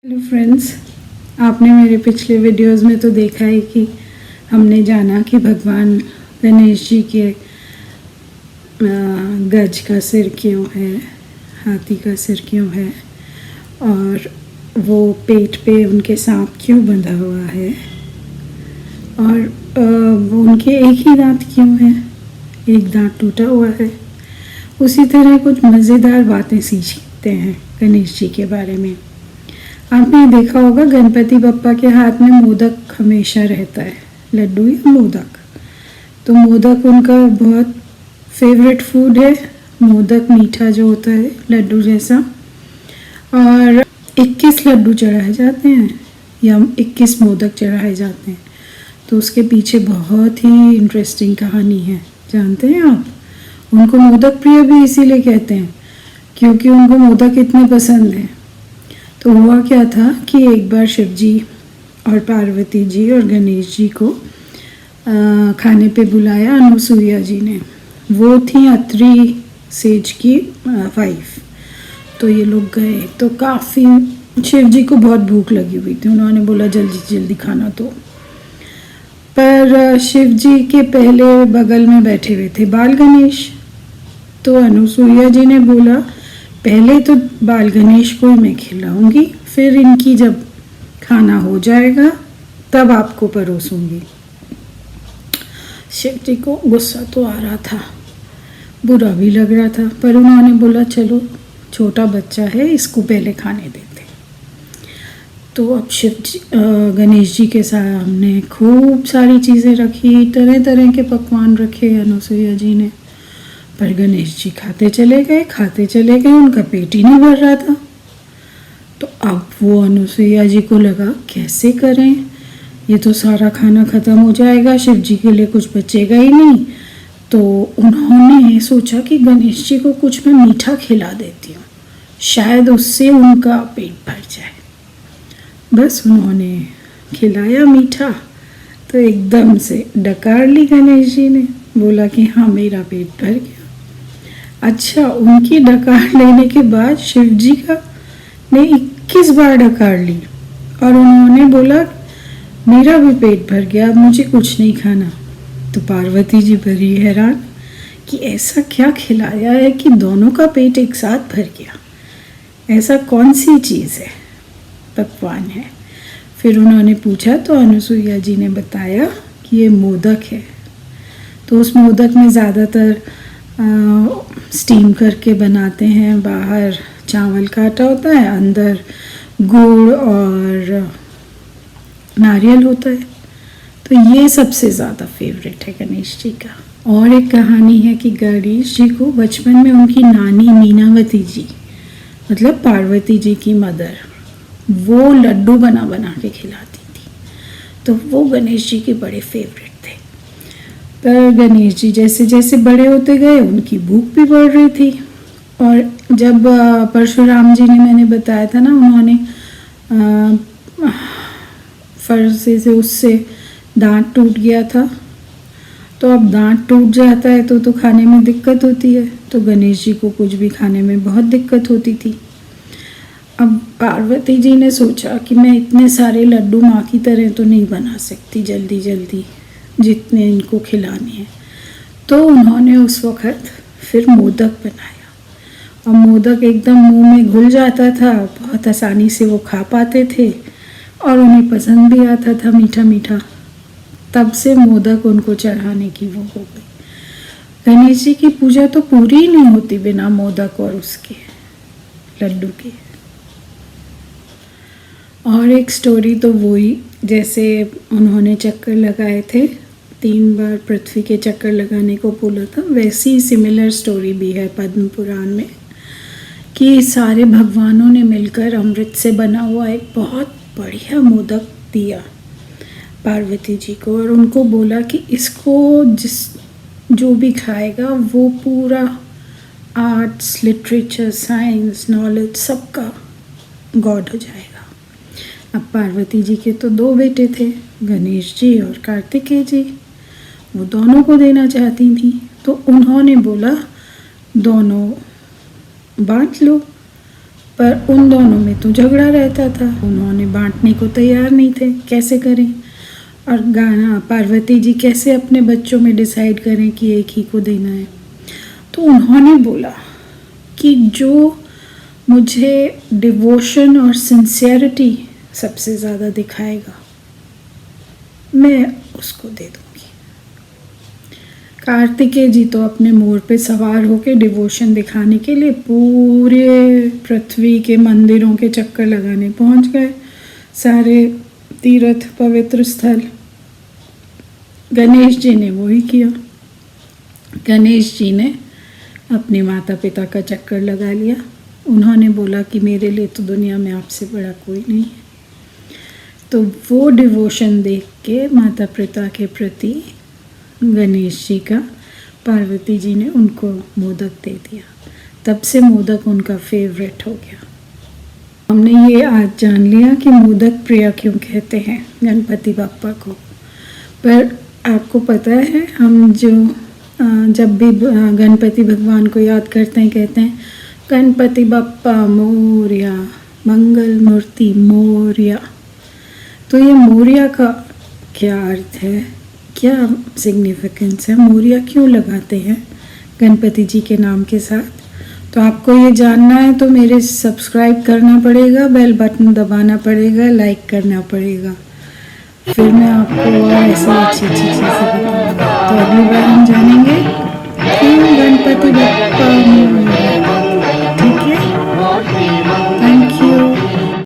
Hello friends, आपने मेरे पिछले वीडियोस में तो देखा है कि हमने जाना कि भगवान गणेश जी के गज का सिर क्यों है, हाथी का सिर क्यों है और वो पेट पे उनके सांप क्यों बंधा हुआ है और वो उनके एक ही दांत क्यों है, एक दांत टूटा हुआ है। उसी तरह कुछ मज़ेदार बातें सीखते हैं गणेश जी के बारे में। आपने देखा होगा गणपति बप्पा के हाथ में मोदक हमेशा रहता है, लड्डू या मोदक। तो मोदक उनका बहुत फेवरेट फूड है। मोदक मीठा जो होता है लड्डू जैसा, और 21 लड्डू चढ़ाए जाते हैं या 21 मोदक चढ़ाए जाते हैं। तो उसके पीछे बहुत ही इंटरेस्टिंग कहानी है, जानते हैं आप? उनको मोदक प्रिय भी इसीलिए कहते हैं क्योंकि उनको मोदक इतने पसंद हैं। तो हुआ क्या था कि एक बार शिव जी और पार्वती जी और गणेश जी को खाने पे बुलाया अनुसुईया जी ने। वो थी अत्रि सेज की वाइफ। तो ये लोग गए तो काफ़ी शिव जी को बहुत भूख लगी हुई थी। उन्होंने बोला जल्दी जल्दी खाना दो। पर शिव जी के पहले बगल में बैठे हुए थे बाल गणेश। तो अनुसुईया जी ने बोला पहले तो बाल गणेश को ही मैं खिलाऊंगी, फिर इनकी जब खाना हो जाएगा तब आपको परोसूंगी। शिव जी को गुस्सा तो आ रहा था, बुरा भी लग रहा था, पर उन्होंने बोला चलो छोटा बच्चा है, इसको पहले खाने देते। तो अब शिव जी गणेश जी के सामने खूब सारी चीज़ें रखी, तरह तरह के पकवान रखे अनुसुईया जी ने। पर गणेश जी खाते चले गए, उनका पेट ही नहीं भर रहा था। तो अब वो अनुसुईया जी को लगा कैसे करें, ये तो सारा खाना ख़त्म हो जाएगा, शिव जी के लिए कुछ बचेगा ही नहीं। तो उन्होंने सोचा कि गणेश जी को कुछ मैं मीठा खिला देती हूँ, शायद उससे उनका पेट भर जाए। बस उन्होंने खिलाया मीठा तो एकदम से डकार ली गणेश जी ने, बोला कि हाँ मेरा पेट भर गया। अच्छा, उनकी डकार लेने के बाद शिव जी का ने 21 बार डकार ली और उन्होंने बोला मेरा भी पेट भर गया, अब मुझे कुछ नहीं खाना। तो पार्वती जी बड़ी हैरान कि ऐसा क्या खिलाया है कि दोनों का पेट एक साथ भर गया, ऐसा कौन सी चीज़ है, पकवान है। फिर उन्होंने पूछा तो अनुसुईया जी ने बताया कि ये मोदक है। तो उस मोदक में ज़्यादातर स्टीम करके बनाते हैं, बाहर चावल का आटा होता है, अंदर गुड़ और नारियल होता है। तो ये सबसे ज़्यादा फेवरेट है गणेश जी का। और एक कहानी है कि गणेश जी को बचपन में उनकी नानी मीनावती जी, मतलब पार्वती जी की मदर, वो लड्डू बना बना के खिलाती थी। तो वो गणेश जी के बड़े फेवरेट थे। पर गणेश जी जैसे जैसे बड़े होते गए उनकी भूख भी बढ़ रही थी। और जब परशुराम जी ने, मैंने बताया था ना, उन्होंने फरसे से उससे दांत टूट गया था। तो अब दांत टूट जाता है तो खाने में दिक्कत होती है। तो गणेश जी को कुछ भी खाने में बहुत दिक्कत होती थी। अब पार्वती जी ने सोचा कि मैं इतने सारे लड्डू माँ की तरह तो नहीं बना सकती जल्दी जल्दी, जितने इनको खिलाने हैं। तो उन्होंने उस वक़्त फिर मोदक बनाया और मोदक एकदम मुंह में घुल जाता था, बहुत आसानी से वो खा पाते थे और उन्हें पसंद भी आता था मीठा मीठा। तब से मोदक उनको चढ़ाने की वो हो गई। गणेश जी की पूजा तो पूरी ही नहीं होती बिना मोदक और उसके लड्डू के। और एक स्टोरी तो वही, जैसे उन्होंने चक्कर लगाए थे, 3 बार पृथ्वी के चक्कर लगाने को बोला था, वैसी सिमिलर स्टोरी भी है पद्म पुराण में कि सारे भगवानों ने मिलकर अमृत से बना हुआ एक बहुत बढ़िया मोदक दिया पार्वती जी को और उनको बोला कि इसको जो भी खाएगा वो पूरा आर्ट्स, लिटरेचर, साइंस, नॉलेज सबका गॉड हो जाएगा। अब पार्वती जी के तो 2 बेटे थे, गणेश जी और कार्तिकेय जी। वो दोनों को देना चाहती थी। तो उन्होंने बोला दोनों बांट लो। पर उन दोनों में तो झगड़ा रहता था, उन्होंने बांटने को तैयार नहीं थे, कैसे करें। और गाना पार्वती जी कैसे अपने बच्चों में डिसाइड करें कि एक ही को देना है। तो उन्होंने बोला कि जो मुझे डिवोशन और सिंसियरिटी सबसे ज़्यादा दिखाएगा मैं उसको दे दूँगी। कार्तिकेय जी तो अपने मोर पे सवार होकर डिवोशन दिखाने के लिए पूरे पृथ्वी के मंदिरों के चक्कर लगाने पहुंच गए, सारे तीर्थ पवित्र स्थल। गणेश जी ने वही किया। गणेश जी ने अपने माता पिता का चक्कर लगा लिया। उन्होंने बोला कि मेरे लिए तो दुनिया में आपसे बड़ा कोई नहीं है। तो वो डिवोशन देख के माता पिता के प्रति गणेश जी का पार्वती जी ने उनको मोदक दे दिया। तब से मोदक उनका फेवरेट हो गया। हमने ये आज जान लिया कि मोदक प्रिय क्यों कहते हैं गणपति बाप्पा को। पर आपको पता है हम जब भी गणपति भगवान को याद करते हैं कहते हैं गणपति बाप्पा मोरया, मंगल मूर्ति मोरया। तो ये मोरया का क्या अर्थ है, क्या सिग्निफिकेंस है, मोरया क्यों लगाते हैं गणपति जी के नाम के साथ? तो आपको ये जानना है तो मेरे सब्सक्राइब करना पड़ेगा, बेल बटन दबाना पड़ेगा, लाइक करना पड़ेगा, फिर मैं आपको और ऐसी अच्छी अच्छी चीज़ें बताऊँगा। तो अगली बार हम जानेंगे क्यों गणपति बप्पा